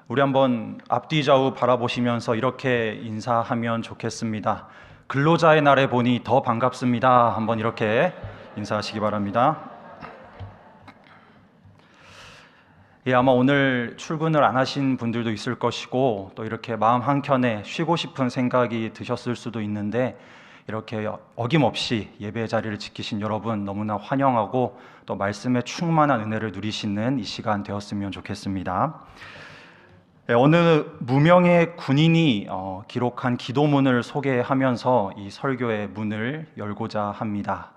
우리 한번 앞뒤 좌우 바라보시면서 이렇게 인사하면 좋겠습니다. 근로자의 날에 보니 더 반갑습니다. 한번 이렇게 인사하시기 바랍니다. 아마 오늘 출근을 안 하신 분들도 있을 것이고 또 이렇게 마음 한켠에 쉬고 싶은 생각이 드셨을 수도 있는데 이렇게 어김없이 예배 자리를 지키신 여러분 너무나 환영하고 또 말씀에 충만한 은혜를 누리시는 이 시간 되었으면 좋겠습니다. 어느 무명의 군인이 기록한 기도문을 소개하면서 이 설교의 문을 열고자 합니다.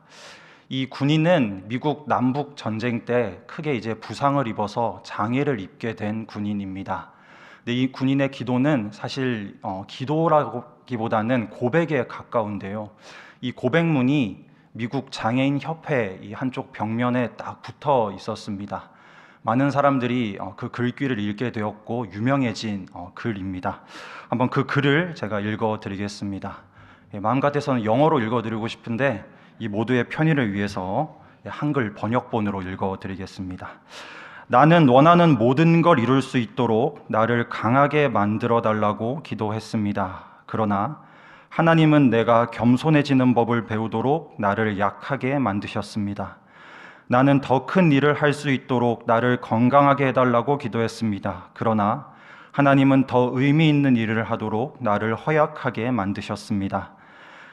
이 군인은 미국 남북 전쟁 때 크게 이제 부상을 입어서 장애를 입게 된 군인입니다. 근데 이 군인의 기도는 사실 기도라기보다는 고백에 가까운데요. 이 고백문이 미국 장애인 협회 이 한쪽 벽면에 딱 붙어 있었습니다. 많은 사람들이 그 글귀를 읽게 되었고 유명해진 글입니다. 한번 그 글을 제가 읽어드리겠습니다. 마음 같아서는 영어로 읽어드리고 싶은데 이 모두의 편의를 위해서 한글 번역본으로 읽어드리겠습니다. 나는 원하는 모든 걸 이룰 수 있도록 나를 강하게 만들어 달라고 기도했습니다. 그러나 하나님은 내가 겸손해지는 법을 배우도록 나를 약하게 만드셨습니다. 나는 더 큰 일을 할 수 있도록 나를 건강하게 해달라고 기도했습니다. 그러나 하나님은 더 의미 있는 일을 하도록 나를 허약하게 만드셨습니다.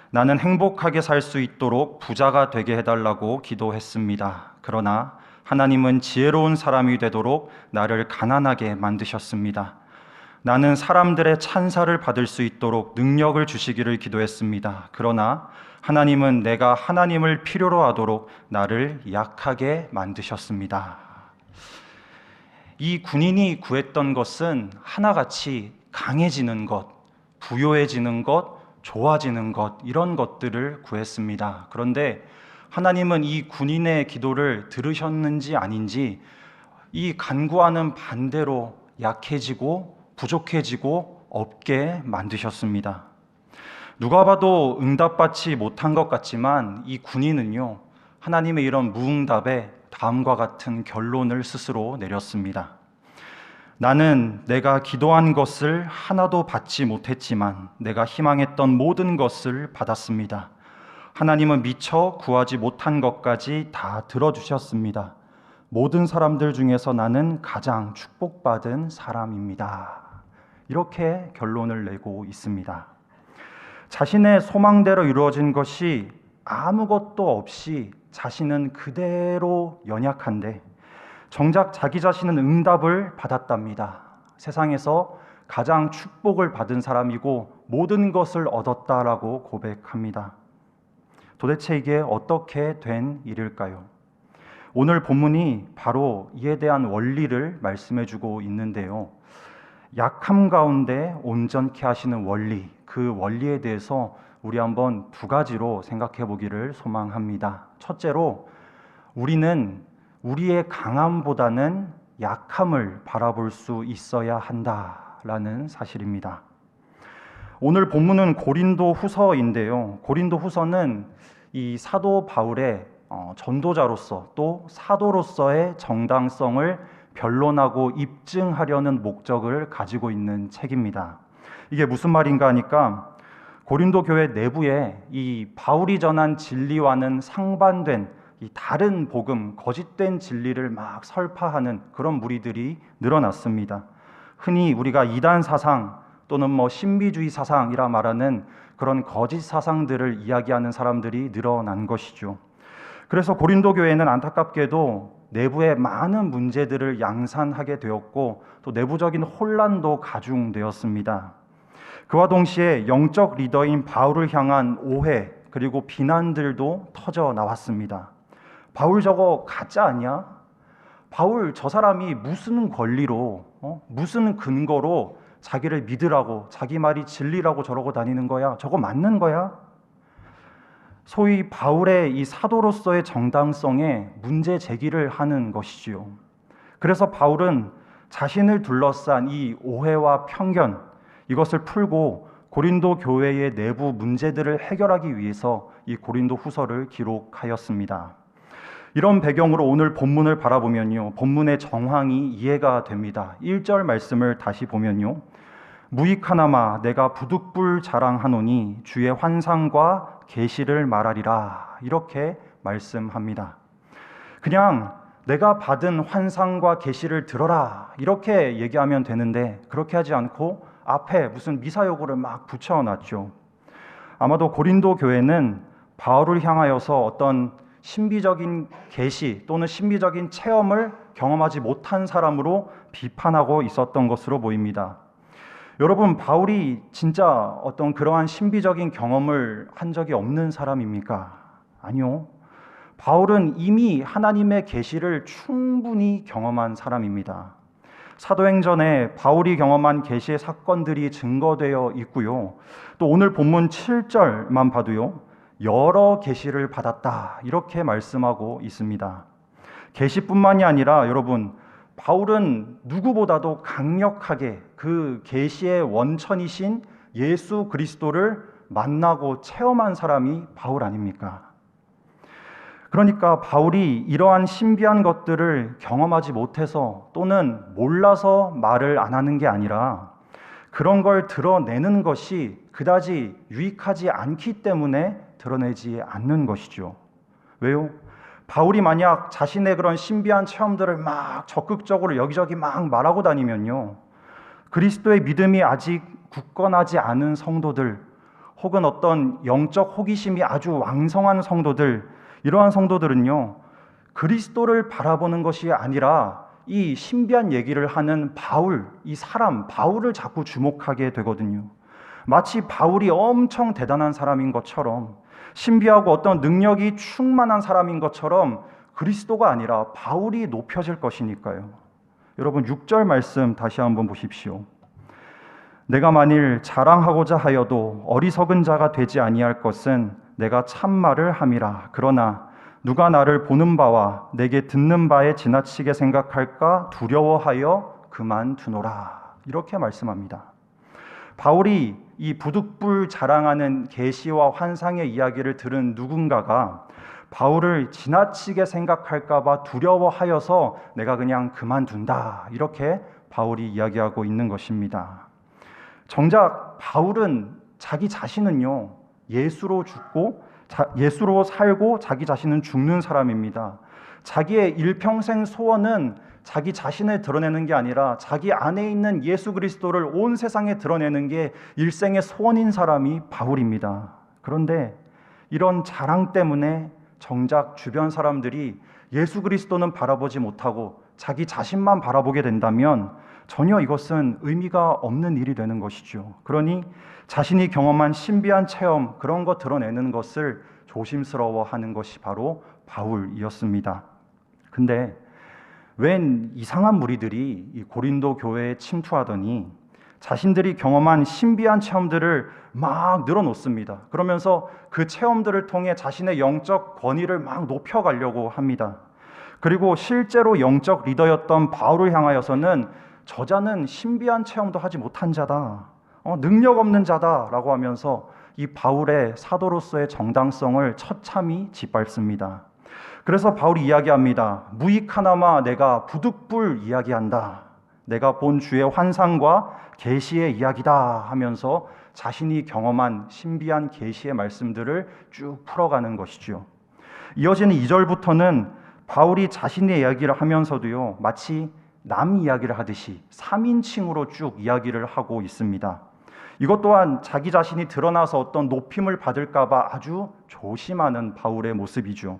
나는 행복하게 살 수 있도록 부자가 되게 해달라고 기도했습니다. 그러나 하나님은 지혜로운 사람이 되도록 나를 가난하게 만드셨습니다. 나는 사람들의 찬사를 받을 수 있도록 능력을 주시기를 기도했습니다. 그러나 하나님은 내가 하나님을 필요로 하도록 나를 약하게 만드셨습니다. 이 군인이 구했던 것은 하나같이 강해지는 것, 부요해지는 것, 좋아지는 것, 이런 것들을 구했습니다. 그런데 하나님은 이 군인의 기도를 들으셨는지 아닌지 이 간구와는 반대로 약해지고 부족해지고 없게 만드셨습니다. 누가 봐도 응답받지 못한 것 같지만 이 군인은요, 하나님의 이런 무응답에 다음과 같은 결론을 스스로 내렸습니다. 나는 내가 기도한 것을 하나도 받지 못했지만 내가 희망했던 모든 것을 받았습니다. 하나님은 미처 구하지 못한 것까지 다 들어주셨습니다. 모든 사람들 중에서 나는 가장 축복받은 사람입니다. 이렇게 결론을 내고 있습니다. 자신의 소망대로 이루어진 것이 아무것도 없이 자신은 그대로 연약한데 정작 자기 자신은 응답을 받았답니다. 세상에서 가장 축복을 받은 사람이고 모든 것을 얻었다라고 고백합니다. 도대체 이게 어떻게 된 일일까요? 오늘 본문이 바로 이에 대한 원리를 말씀해주고 있는데요. 약함 가운데 온전케 하시는 원리, 그 원리에 대해서 우리 한번 두 가지로 생각해 보기를 소망합니다. 첫째로, 우리는 우리의 강함보다는 약함을 바라볼 수 있어야 한다라는 사실입니다. 오늘 본문은 고린도 후서인데요. 고린도 후서는 이 사도 바울의 전도자로서 또 사도로서의 정당성을 변론하고 입증하려는 목적을 가지고 있는 책입니다. 이게 무슨 말인가 하니까 고린도 교회 내부에 이 바울이 전한 진리와는 상반된 이 다른 복음, 거짓된 진리를 막 설파하는 그런 무리들이 늘어났습니다. 흔히 우리가 이단 사상 또는 신비주의 사상이라 말하는 그런 거짓 사상들을 이야기하는 사람들이 늘어난 것이죠. 그래서 고린도 교회는 안타깝게도 내부에 많은 문제들을 양산하게 되었고 또 내부적인 혼란도 가중되었습니다. 그와 동시에 영적 리더인 바울을 향한 오해 그리고 비난들도 터져 나왔습니다. 바울 저거 가짜 아니야? 바울 저 사람이 무슨 권리로 무슨 근거로 자기를 믿으라고 자기 말이 진리라고 저러고 다니는 거야? 저거 맞는 거야? 소위 바울의 이 사도로서의 정당성에 문제 제기를 하는 것이지요. 그래서 바울은 자신을 둘러싼 이 오해와 편견, 이것을 풀고 고린도 교회의 내부 문제들을 해결하기 위해서 이 고린도 후서를 기록하였습니다. 이런 배경으로 오늘 본문을 바라보면요, 본문의 정황이 이해가 됩니다. 1절 말씀을 다시 보면요, 무익하나마 내가 부득불 자랑하노니 주의 환상과 계시를 말하리라, 이렇게 말씀합니다. 그냥 내가 받은 환상과 계시를 들어라 이렇게 얘기하면 되는데 그렇게 하지 않고 앞에 무슨 미사여구를 막 붙여놨죠. 아마도 고린도 교회는 바울을 향하여서 어떤 신비적인 계시 또는 신비적인 체험을 경험하지 못한 사람으로 비판하고 있었던 것으로 보입니다. 여러분, 바울이 진짜 어떤 그러한 신비적인 경험을 한 적이 없는 사람입니까? 아니요. 바울은 이미 하나님의 계시를 충분히 경험한 사람입니다. 사도행전에 바울이 경험한 계시의 사건들이 증거되어 있고요. 또 오늘 본문 7절만 봐도요, 여러 계시를 받았다 이렇게 말씀하고 있습니다. 계시뿐만이 아니라 여러분, 바울은 누구보다도 강력하게 그 계시의 원천이신 예수 그리스도를 만나고 체험한 사람이 바울 아닙니까? 그러니까 바울이 이러한 신비한 것들을 경험하지 못해서 또는 몰라서 말을 안 하는 게 아니라 그런 걸 드러내는 것이 그다지 유익하지 않기 때문에 드러내지 않는 것이죠. 왜요? 바울이 만약 자신의 그런 신비한 체험들을 막 적극적으로 여기저기 막 말하고 다니면요, 그리스도의 믿음이 아직 굳건하지 않은 성도들 혹은 어떤 영적 호기심이 아주 왕성한 성도들, 이러한 성도들은요, 그리스도를 바라보는 것이 아니라 이 신비한 얘기를 하는 바울, 이 사람 바울을 자꾸 주목하게 되거든요. 마치 바울이 엄청 대단한 사람인 것처럼, 신비하고 어떤 능력이 충만한 사람인 것처럼 그리스도가 아니라 바울이 높여질 것이니까요. 여러분, 6절 말씀 다시 한번 보십시오. 내가 만일 자랑하고자 하여도 어리석은 자가 되지 아니할 것은 내가 참말을 함이라. 그러나 누가 나를 보는 바와 내게 듣는 바에 지나치게 생각할까 두려워하여 그만두노라, 이렇게 말씀합니다. 바울이 이 부득불 자랑하는 계시와 환상의 이야기를 들은 누군가가 바울을 지나치게 생각할까 봐 두려워하여서 내가 그냥 그만둔다, 이렇게 바울이 이야기하고 있는 것입니다. 정작 바울은 자기 자신은요, 예수로 죽고 예수로 살고 자기 자신은 죽는 사람입니다. 자기의 일평생 소원은 자기 자신을 드러내는 게 아니라 자기 안에 있는 예수 그리스도를 온 세상에 드러내는 게 일생의 소원인 사람이 바울입니다. 그런데 이런 자랑 때문에 정작 주변 사람들이 예수 그리스도는 바라보지 못하고 자기 자신만 바라보게 된다면 전혀 이것은 의미가 없는 일이 되는 것이죠. 그러니 자신이 경험한 신비한 체험, 그런 거 드러내는 것을 조심스러워하는 것이 바로 바울이었습니다. 근데 웬 이상한 무리들이 이 고린도 교회에 침투하더니 자신들이 경험한 신비한 체험들을 막 늘어놓습니다. 그러면서 그 체험들을 통해 자신의 영적 권위를 막 높여가려고 합니다. 그리고 실제로 영적 리더였던 바울을 향하여서는 저자는 신비한 체험도 하지 못한 자다, 능력 없는 자다라고 하면서 이 바울의 사도로서의 정당성을 처참히 짓밟습니다. 그래서 바울이 이야기합니다. 무익하나마 내가 부득불 이야기한다. 내가 본 주의 환상과 계시의 이야기다 하면서 자신이 경험한 신비한 계시의 말씀들을 쭉 풀어가는 것이죠. 이어지는 2절부터는 바울이 자신의 이야기를 하면서도요, 마치 남 이야기를 하듯이 3인칭으로 쭉 이야기를 하고 있습니다. 이것 또한 자기 자신이 드러나서 어떤 높임을 받을까 봐 아주 조심하는 바울의 모습이죠.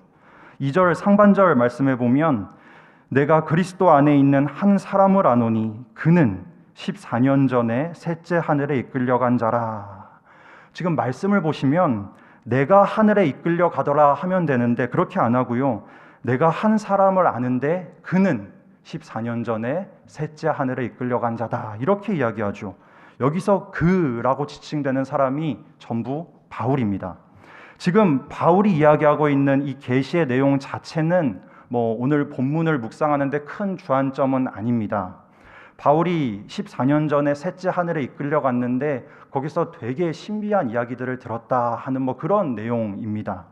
2절 상반절 말씀해 보면 내가 그리스도 안에 있는 한 사람을 아노니 그는 14년 전에 셋째 하늘에 이끌려간 자라. 지금 말씀을 보시면 내가 하늘에 이끌려가더라 하면 되는데 그렇게 안 하고요, 내가 한 사람을 아는데 그는 14년 전에 셋째 하늘에 이끌려간 자다, 이렇게 이야기하죠. 여기서 그라고 지칭되는 사람이 전부 바울입니다. 지금 바울이 이야기하고 있는 이 계시의 내용 자체는 오늘 본문을 묵상하는데 큰 주안점은 아닙니다. 바울이 14년 전에 셋째 하늘에 이끌려갔는데 거기서 되게 신비한 이야기들을 들었다 하는 그런 내용입니다.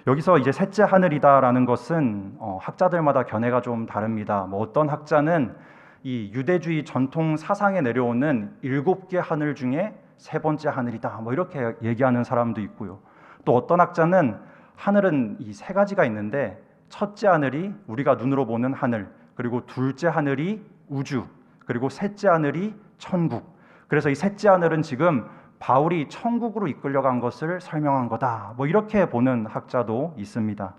여기서 이제 셋째 하늘이다라는 것은 학자들마다 견해가 좀 다릅니다. 뭐 어떤 학자는 이 유대주의 전통 사상에 내려오는 7개 하늘 중에 세 번째 하늘이다, 뭐 이렇게 얘기하는 사람도 있고요. 또 어떤 학자는 하늘은 이 세 가지가 있는데, 첫째 하늘이 우리가 눈으로 보는 하늘, 그리고 둘째 하늘이 우주, 그리고 셋째 하늘이 천국. 그래서 이 셋째 하늘은 지금 바울이 천국으로 이끌려간 것을 설명한 거다, 뭐 이렇게 보는 학자도 있습니다.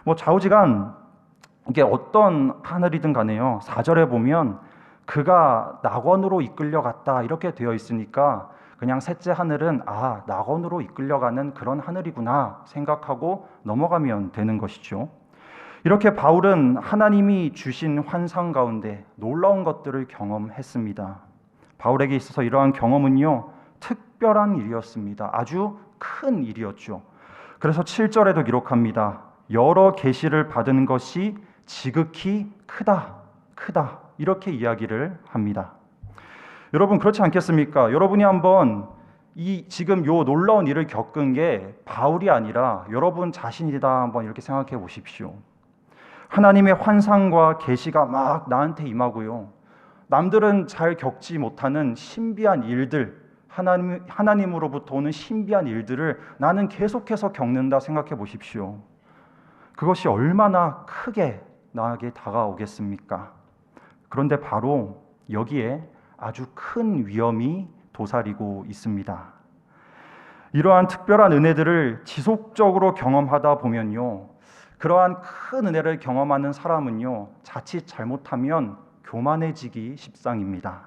뭐 좌우지간 이게 어떤 하늘이든 간에요, 4절에 보면 그가 낙원으로 이끌려갔다 이렇게 되어 있으니까 그냥 셋째 하늘은 낙원으로 이끌려가는 그런 하늘이구나 생각하고 넘어가면 되는 것이죠. 이렇게 바울은 하나님이 주신 환상 가운데 놀라운 것들을 경험했습니다. 바울에게 있어서 이러한 경험은요, 특별한 일이었습니다. 아주 큰 일이었죠. 그래서 7절에도 기록합니다. 여러 계시를 받은 것이 지극히 크다 이렇게 이야기를 합니다. 여러분, 그렇지 않겠습니까? 여러분이 한번 지금 요 놀라운 일을 겪은 게 바울이 아니라 여러분 자신이다 한번 이렇게 생각해 보십시오. 하나님의 환상과 계시가 막 나한테 임하고요, 남들은 잘 겪지 못하는 신비한 일들, 하나님으로부터 오는 신비한 일들을 나는 계속해서 겪는다 생각해 보십시오. 그것이 얼마나 크게 나에게 다가오겠습니까? 그런데 바로 여기에 아주 큰 위험이 도사리고 있습니다. 이러한 특별한 은혜들을 지속적으로 경험하다 보면요, 그러한 큰 은혜를 경험하는 사람은요, 자칫 잘못하면 교만해지기 십상입니다.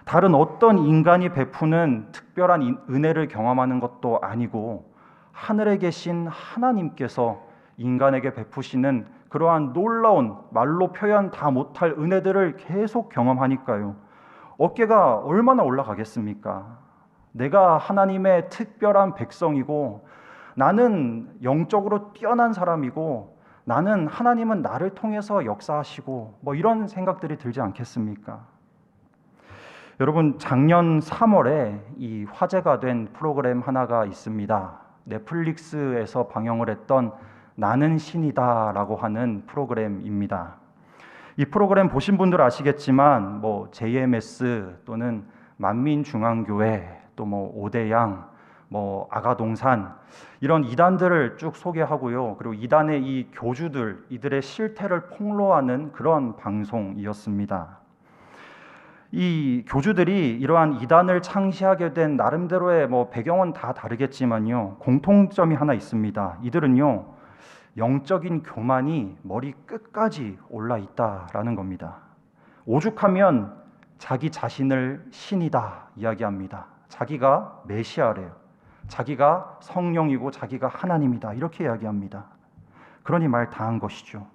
다른 어떤 인간이 베푸는 특별한 은혜를 경험하는 것도 아니고 하늘에 계신 하나님께서 인간에게 베푸시는 그러한 놀라운 말로 표현 다 못할 은혜들을 계속 경험하니까요, 어깨가 얼마나 올라가겠습니까? 내가 하나님의 특별한 백성이고, 나는 영적으로 뛰어난 사람이고, 나는 하나님은 나를 통해서 역사하시고, 뭐 이런 생각들이 들지 않겠습니까? 여러분, 작년 3월에 이 화제가 된 프로그램 하나가 있습니다. 넷플릭스에서 방영을 했던 나는 신이다라고 하는 프로그램입니다. 이 프로그램 보신 분들 아시겠지만 뭐 JMS 또는 만민중앙교회, 또 뭐 오대양, 뭐 아가동산, 이런 이단들을 쭉 소개하고요, 그리고 이단의 이 교주들, 이들의 실태를 폭로하는 그런 방송이었습니다. 이 교주들이 이러한 이단을 창시하게 된 나름대로의 뭐 배경은 다 다르겠지만요, 공통점이 하나 있습니다. 이들은요, 영적인 교만이 머리 끝까지 올라 있다라는 겁니다. 오죽하면 자기 자신을 신이다 이야기합니다. 자기가 메시아래요. 자기가 성령이고 자기가 하나님이다 이렇게 이야기합니다. 그러니 말 다한 것이죠.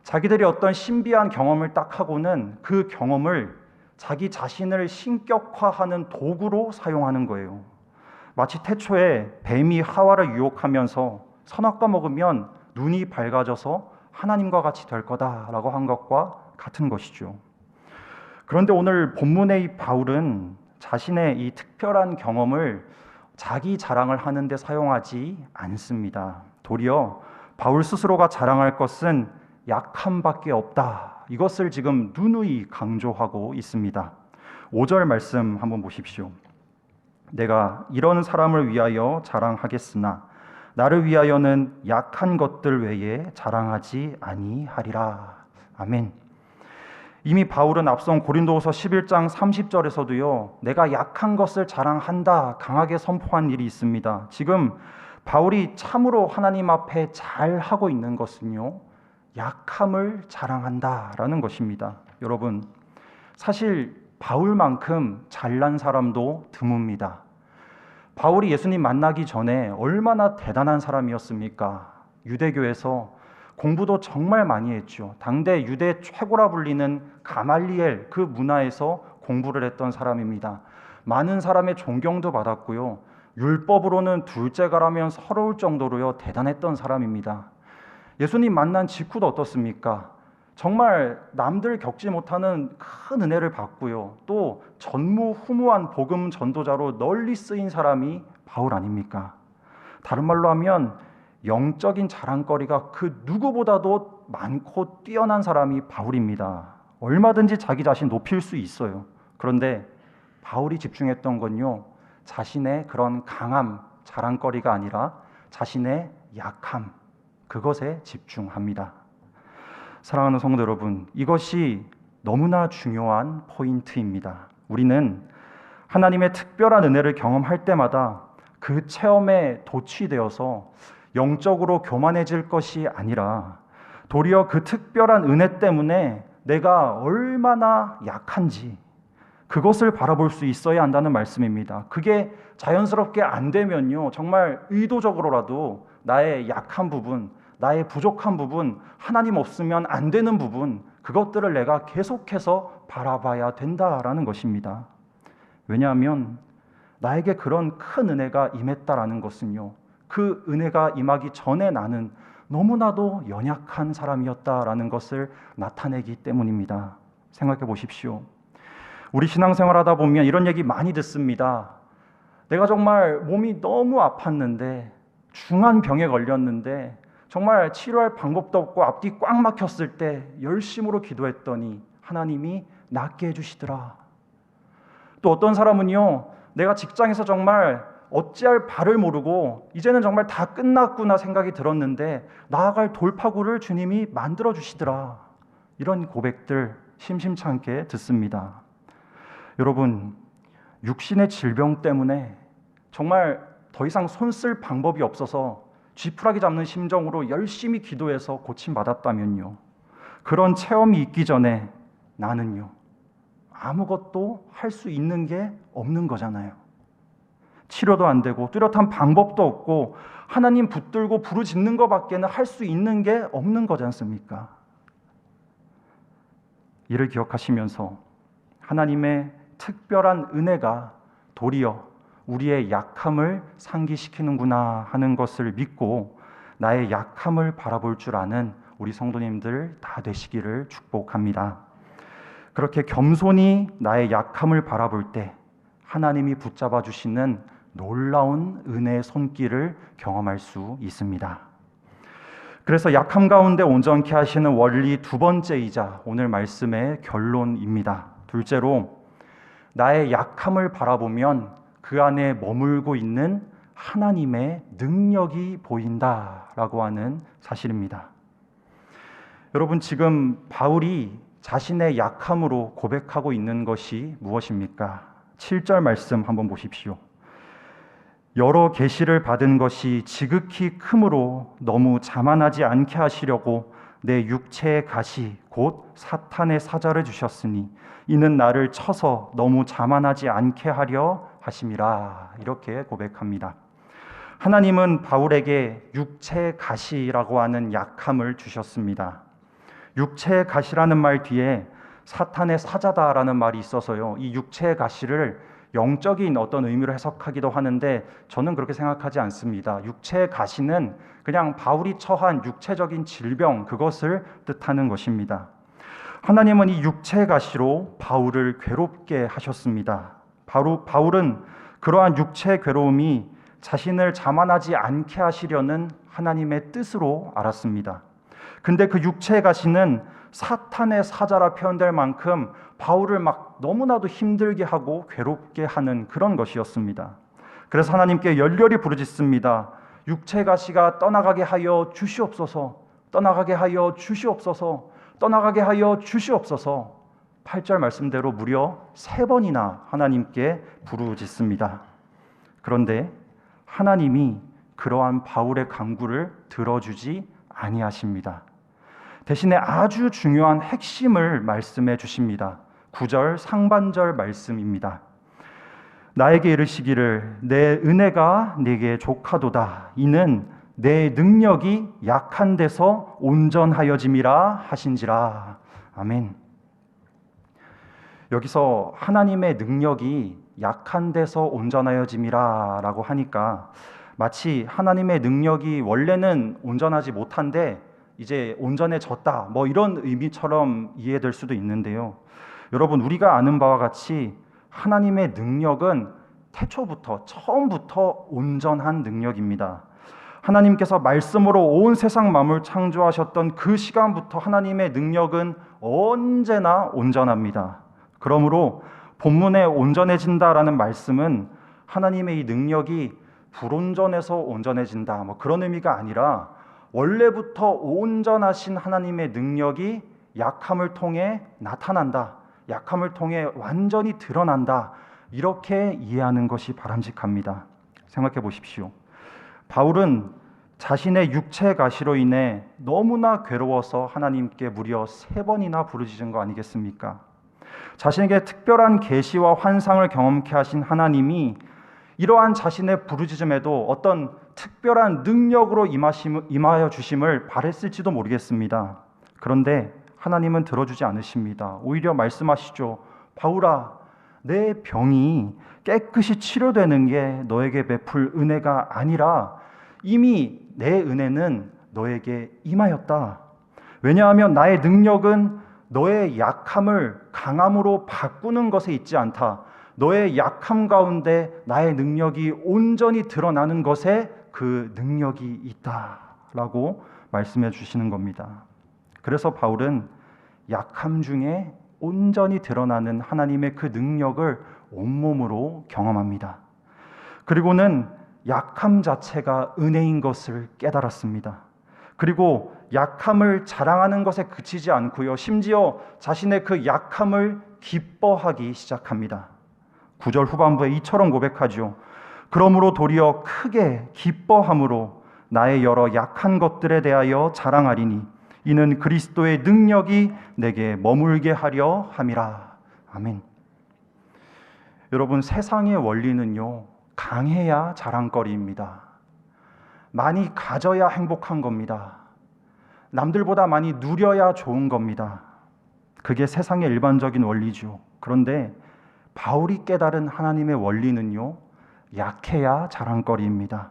자기들이 어떤 신비한 경험을 딱 하고는 그 경험을 자기 자신을 신격화하는 도구로 사용하는 거예요. 마치 태초에 뱀이 하와를 유혹하면서 선악과 먹으면 눈이 밝아져서 하나님과 같이 될 거다라고 한 것과 같은 것이죠. 그런데 오늘 본문의 이 바울은 자신의 이 특별한 경험을 자기 자랑을 하는 데 사용하지 않습니다. 도리어 바울 스스로가 자랑할 것은 약함밖에 없다, 이것을 지금 누누이 강조하고 있습니다. 5절 말씀 한번 보십시오. 내가 이런 사람을 위하여 자랑하겠으나 나를 위하여는 약한 것들 외에 자랑하지 아니하리라. 아멘. 이미 바울은 앞선 고린도후서 11장 30절에서도요, 내가 약한 것을 자랑한다 강하게 선포한 일이 있습니다. 지금 바울이 참으로 하나님 앞에 잘 하고 있는 것은요, 약함을 자랑한다라는 것입니다. 여러분, 사실 바울만큼 잘난 사람도 드뭅니다. 바울이 예수님 만나기 전에 얼마나 대단한 사람이었습니까? 유대교에서 공부도 정말 많이 했죠. 당대 유대 최고라 불리는 가말리엘 그 문화에서 공부를 했던 사람입니다. 많은 사람의 존경도 받았고요, 율법으로는 둘째가라면 서러울 정도로요 대단했던 사람입니다. 예수님 만난 직후도 어떻습니까? 정말 남들 겪지 못하는 큰 은혜를 받고요, 또 전무후무한 복음 전도자로 널리 쓰인 사람이 바울 아닙니까? 다른 말로 하면 영적인 자랑거리가 그 누구보다도 많고 뛰어난 사람이 바울입니다. 얼마든지 자기 자신 높일 수 있어요. 그런데 바울이 집중했던 건요, 자신의 그런 강함, 자랑거리가 아니라 자신의 약함, 그것에 집중합니다. 사랑하는 성도 여러분, 이것이 너무나 중요한 포인트입니다. 우리는 하나님의 특별한 은혜를 경험할 때마다 그 체험에 도취되어서 영적으로 교만해질 것이 아니라 도리어 그 특별한 은혜 때문에 내가 얼마나 약한지 그것을 바라볼 수 있어야 한다는 말씀입니다. 그게 자연스럽게 안 되면요, 정말 의도적으로라도 나의 약한 부분, 나의 부족한 부분, 하나님 없으면 안 되는 부분, 그것들을 내가 계속해서 바라봐야 된다라는 것입니다. 왜냐하면 나에게 그런 큰 은혜가 임했다라는 것은요, 그 은혜가 임하기 전에 나는 너무나도 연약한 사람이었다라는 것을 나타내기 때문입니다. 생각해 보십시오. 우리 신앙생활하다 보면 이런 얘기 많이 듣습니다. 내가 정말 몸이 너무 아팠는데, 중한 병에 걸렸는데 정말 치료할 방법도 없고 앞뒤 꽉 막혔을 때 열심으로 기도했더니 하나님이 낫게 해주시더라. 또 어떤 사람은요, 내가 직장에서 정말 어찌할 바를 모르고 이제는 정말 다 끝났구나 생각이 들었는데 나아갈 돌파구를 주님이 만들어 주시더라. 이런 고백들 심심찮게 듣습니다. 여러분, 육신의 질병 때문에 정말 더 이상 손 쓸 방법이 없어서 쥐푸라기 잡는 심정으로 열심히 기도해서 고침받았다면요, 그런 체험이 있기 전에 나는요, 아무것도 할 수 있는 게 없는 거잖아요. 치료도 안 되고 뚜렷한 방법도 없고 하나님 붙들고 부르짖는 것밖에는 할 수 있는 게 없는 거지 않습니까? 이를 기억하시면서 하나님의 특별한 은혜가 도리어 우리의 약함을 상기시키는구나 하는 것을 믿고 나의 약함을 바라볼 줄 아는 우리 성도님들 다 되시기를 축복합니다. 그렇게 겸손히 나의 약함을 바라볼 때 하나님이 붙잡아 주시는 놀라운 은혜의 손길을 경험할 수 있습니다. 그래서 약함 가운데 온전케 하시는 원리 두 번째이자 오늘 말씀의 결론입니다. 둘째로, 나의 약함을 바라보면 그 안에 머물고 있는 하나님의 능력이 보인다라고 하는 사실입니다. 여러분, 지금 바울이 자신의 약함으로 고백하고 있는 것이 무엇입니까? 7절 말씀 한번 보십시오. 여러 계시를 받은 것이 지극히 크므로 너무 자만하지 않게 하시려고 내 육체의 가시 곧 사탄의 사자를 주셨으니 이는 나를 쳐서 너무 자만하지 않게 하려 하심이라. 이렇게 고백합니다. 하나님은 바울에게 육체의 가시라고 하는 약함을 주셨습니다. 육체의 가시라는 말 뒤에 사탄의 사자다라는 말이 있어서요, 이 육체의 가시를 영적인 어떤 의미로 해석하기도 하는데 저는 그렇게 생각하지 않습니다. 육체의 가시는 그냥 바울이 처한 육체적인 질병, 그것을 뜻하는 것입니다. 하나님은 이 육체의 가시로 바울을 괴롭게 하셨습니다. 바울은 그러한 육체의 괴로움이 자신을 자만하지 않게 하시려는 하나님의 뜻으로 알았습니다. 근데 그 육체의 가시는 사탄의 사자라 표현될 만큼 바울을 막 너무나도 힘들게 하고 괴롭게 하는 그런 것이었습니다. 그래서 하나님께 열렬히 부르짖습니다. 육체의 가시가 떠나가게 하여 주시옵소서, 떠나가게 하여 주시옵소서, 떠나가게 하여 주시옵소서. 8절 말씀대로 무려 3번이나 하나님께 부르짖습니다. 그런데 하나님이 그러한 바울의 간구를 들어주지 아니하십니다. 대신에 아주 중요한 핵심을 말씀해 주십니다. 9절 상반절 말씀입니다. 나에게 이르시기를 내 은혜가 네게 족하도다. 이는 내 능력이 약한 데서 온전하여짐이라 하신지라. 아멘. 여기서 하나님의 능력이 약한 데서 온전하여짐이라 라고 하니까 마치 하나님의 능력이 원래는 온전하지 못한데 이제 온전해졌다, 뭐 이런 의미처럼 이해될 수도 있는데요. 여러분, 우리가 아는 바와 같이 하나님의 능력은 태초부터, 처음부터 온전한 능력입니다. 하나님께서 말씀으로 온 세상 만물 창조하셨던 그 시간부터 하나님의 능력은 언제나 온전합니다. 그러므로 본문에 온전해진다라는 말씀은 하나님의 이 능력이 불온전해서 온전해진다, 그런 의미가 아니라 원래부터 온전하신 하나님의 능력이 약함을 통해 나타난다, 약함을 통해 완전히 드러난다, 이렇게 이해하는 것이 바람직합니다. 생각해 보십시오. 바울은 자신의 육체 가시로 인해 너무나 괴로워서 하나님께 무려 3번이나 부르짖은 거 아니겠습니까? 자신에게 특별한 계시와 환상을 경험케 하신 하나님이 이러한 자신의 부르짖음에도 어떤 특별한 능력으로 임하여 주심을 바랬을지도 모르겠습니다. 그런데 하나님은 들어주지 않으십니다. 오히려 말씀하시죠. 바울아, 내 병이 깨끗이 치료되는 게 너에게 베풀 은혜가 아니라 이미 내 은혜는 너에게 임하였다. 왜냐하면 나의 능력은 너의 약함을 강함으로 바꾸는 것에 있지 않다. 너의 약함 가운데 나의 능력이 온전히 드러나는 것에 그 능력이 있다라고 말씀해 주시는 겁니다. 그래서 바울은 약함 중에 온전히 드러나는 하나님의 그 능력을 온몸으로 경험합니다. 그리고는 약함 자체가 은혜인 것을 깨달았습니다. 그리고 약함을 자랑하는 것에 그치지 않고요, 심지어 자신의 그 약함을 기뻐하기 시작합니다. 9절 후반부에 이처럼 고백하죠. 그러므로 도리어 크게 기뻐함으로 나의 여러 약한 것들에 대하여 자랑하리니 이는 그리스도의 능력이 내게 머물게 하려 함이라. 아멘. 여러분, 세상의 원리는요, 강해야 자랑거리입니다. 많이 가져야 행복한 겁니다. 남들보다 많이 누려야 좋은 겁니다. 그게 세상의 일반적인 원리죠. 그런데 바울이 깨달은 하나님의 원리는요, 약해야 자랑거리입니다.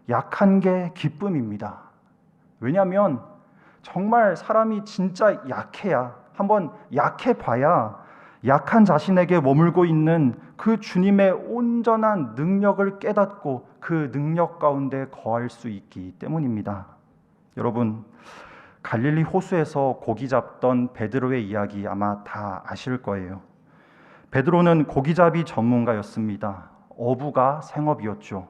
약한 게 기쁨입니다. 왜냐하면 정말 사람이 진짜 약해야, 한번 약해봐야 약한 자신에게 머물고 있는 그 주님의 온전한 능력을 깨닫고 그 능력 가운데 거할 수 있기 때문입니다. 여러분, 갈릴리 호수에서 고기 잡던 베드로의 이야기 아마 다 아실 거예요. 베드로는 고기잡이 전문가였습니다. 어부가 생업이었죠.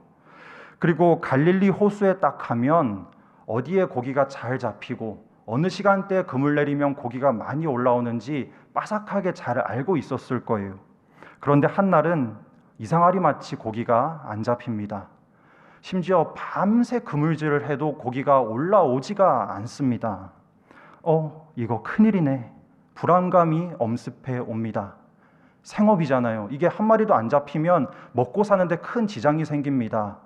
그리고 갈릴리 호수에 딱 가면 어디에 고기가 잘 잡히고 어느 시간대에 그물 내리면 고기가 많이 올라오는지 빠삭하게 잘 알고 있었을 거예요. 그런데 한날은 이상하리마치 고기가 안 잡힙니다. 심지어 밤새 그물질을 해도 고기가 올라오지가 않습니다. 이거 큰일이네. 불안감이 엄습해 옵니다. 생업이잖아요. 이게 한 마리도 안 잡히면 먹고 사는데 큰 지장이 생깁니다.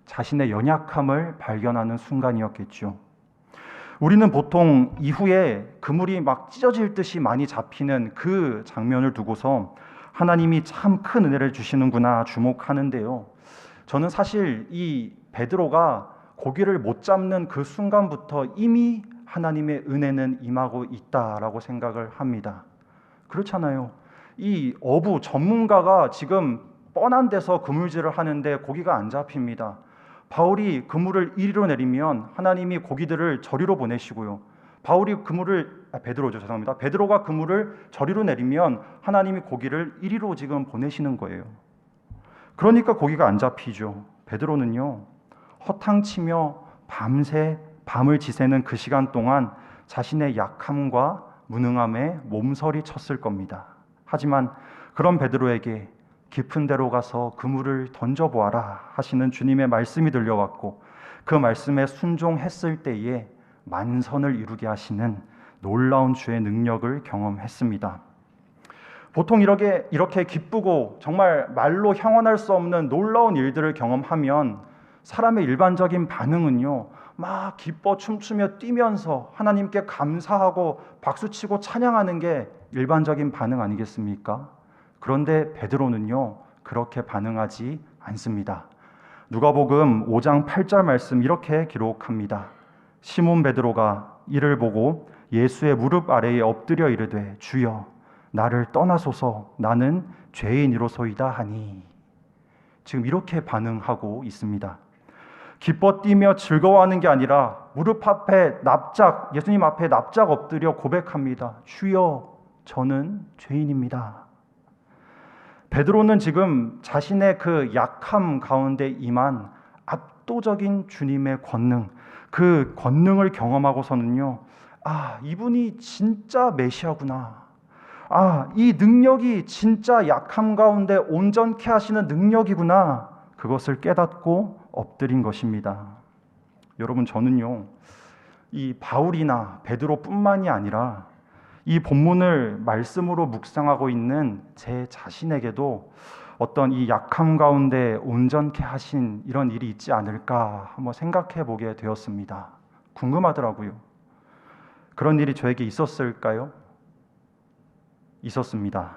자신의 연약함을 발견하는 순간이었겠죠. 우리는 보통 이후에 그물이 막 찢어질 듯이 많이 잡히는 그 장면을 두고서 하나님이 참 큰 은혜를 주시는구나 주목하는데요. 저는 사실 이 베드로가 고기를 못 잡는 그 순간부터 이미 하나님의 은혜는 임하고 있다라고 생각을 합니다. 그렇잖아요. 이 어부 전문가가 지금 뻔한 데서 그물질을 하는데 고기가 안 잡힙니다. 바울이 그물을 이리로 내리면 하나님이 고기들을 저리로 보내시고요. 베드로가 그물을 저리로 내리면 하나님이 고기를 이리로 지금 보내시는 거예요. 그러니까 고기가 안 잡히죠. 베드로는요, 허탕치며 밤새 밤을 지새는 그 시간 동안 자신의 약함과 무능함에 몸서리 쳤을 겁니다. 하지만 그런 베드로에게 깊은 데로 가서 그물을 던져보아라 하시는 주님의 말씀이 들려왔고, 그 말씀에 순종했을 때에 만선을 이루게 하시는 놀라운 주의 능력을 경험했습니다. 보통 이렇게 기쁘고 정말 말로 형언할 수 없는 놀라운 일들을 경험하면 사람의 일반적인 반응은요, 막 기뻐 춤추며 뛰면서 하나님께 감사하고 박수치고 찬양하는 게 일반적인 반응 아니겠습니까? 그런데 베드로는요, 그렇게 반응하지 않습니다. 누가복음 5장 8절 말씀 이렇게 기록합니다. 시몬 베드로가 이를 보고 예수의 무릎 아래에 엎드려 이르되 주여 나를 떠나소서 나는 죄인이로소이다 하니, 지금 이렇게 반응하고 있습니다. 기뻐 뛰며 즐거워하는 게 아니라 무릎 앞에 예수님 앞에 납작 엎드려 고백합니다. 주여, 저는 죄인입니다. 베드로는 지금 자신의 그 약함 가운데 임한 압도적인 주님의 권능, 그 권능을 경험하고서는요, 이분이 진짜 메시아구나. 이 능력이 진짜 약함 가운데 온전케 하시는 능력이구나. 그것을 깨닫고 엎드린 것입니다. 여러분, 저는요, 이 바울이나 베드로뿐만이 아니라 이 본문을 말씀으로 묵상하고 있는 제 자신에게도 어떤 이 약함 가운데 온전케 하신 이런 일이 있지 않을까 한번 생각해 보게 되었습니다. 궁금하더라고요. 그런 일이 저에게 있었을까요? 있었습니다.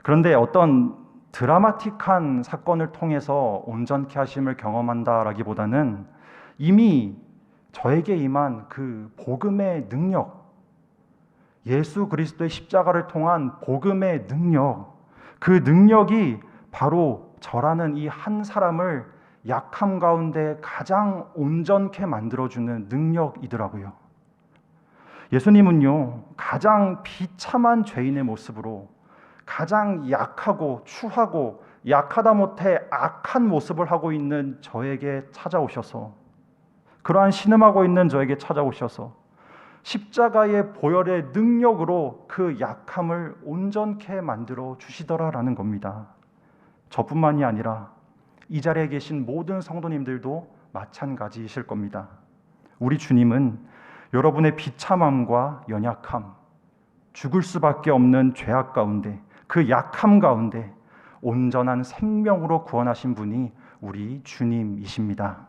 그런데 어떤 드라마틱한 사건을 통해서 온전케 하심을 경험한다라기보다는 이미 저에게 임한 그 복음의 능력, 예수 그리스도의 십자가를 통한 복음의 능력, 그 능력이 바로 저라는 이 한 사람을 약함 가운데 가장 온전케 만들어주는 능력이더라고요. 예수님은요, 가장 비참한 죄인의 모습으로 가장 약하고 추하고 약하다 못해 악한 모습을 하고 있는 저에게 찾아오셔서, 그러한 신음하고 있는 저에게 찾아오셔서 십자가의 보혈의 능력으로 그 약함을 온전케 만들어 주시더라라는 겁니다. 저뿐만이 아니라 이 자리에 계신 모든 성도님들도 마찬가지이실 겁니다. 우리 주님은 여러분의 비참함과 연약함, 죽을 수밖에 없는 죄악 가운데, 그 약함 가운데 온전한 생명으로 구원하신 분이 우리 주님이십니다.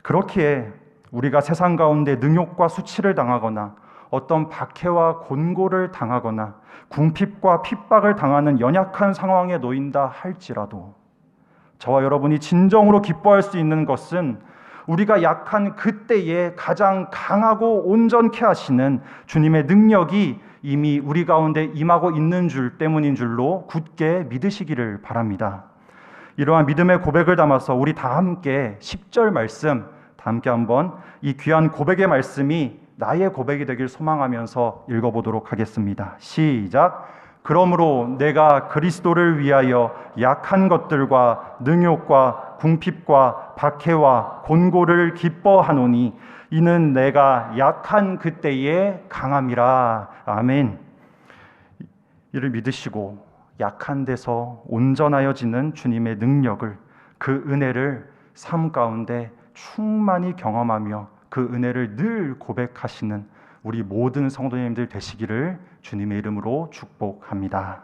그렇기에 우리가 세상 가운데 능욕과 수치를 당하거나 어떤 박해와 곤고를 당하거나 궁핍과 핍박을 당하는 연약한 상황에 놓인다 할지라도 저와 여러분이 진정으로 기뻐할 수 있는 것은 우리가 약한 그때에 가장 강하고 온전케 하시는 주님의 능력이 이미 우리 가운데 임하고 있는 줄 때문인 줄로 굳게 믿으시기를 바랍니다. 이러한 믿음의 고백을 담아서 우리 다 함께 10절 말씀 다 함께 한번 이 귀한 고백의 말씀이 나의 고백이 되길 소망하면서 읽어보도록 하겠습니다. 시작. 그러므로 내가 그리스도를 위하여 약한 것들과 능욕과 궁핍과 박해와 곤고를 기뻐하노니 이는 내가 약한 그때에 강함이라. 아멘. 이를 믿으시고 약한 데서 온전하여지는 주님의 능력을, 그 은혜를 삶 가운데 충만히 경험하며 그 은혜를 늘 고백하시는 우리 모든 성도님들 되시기를 주님의 이름으로 축복합니다.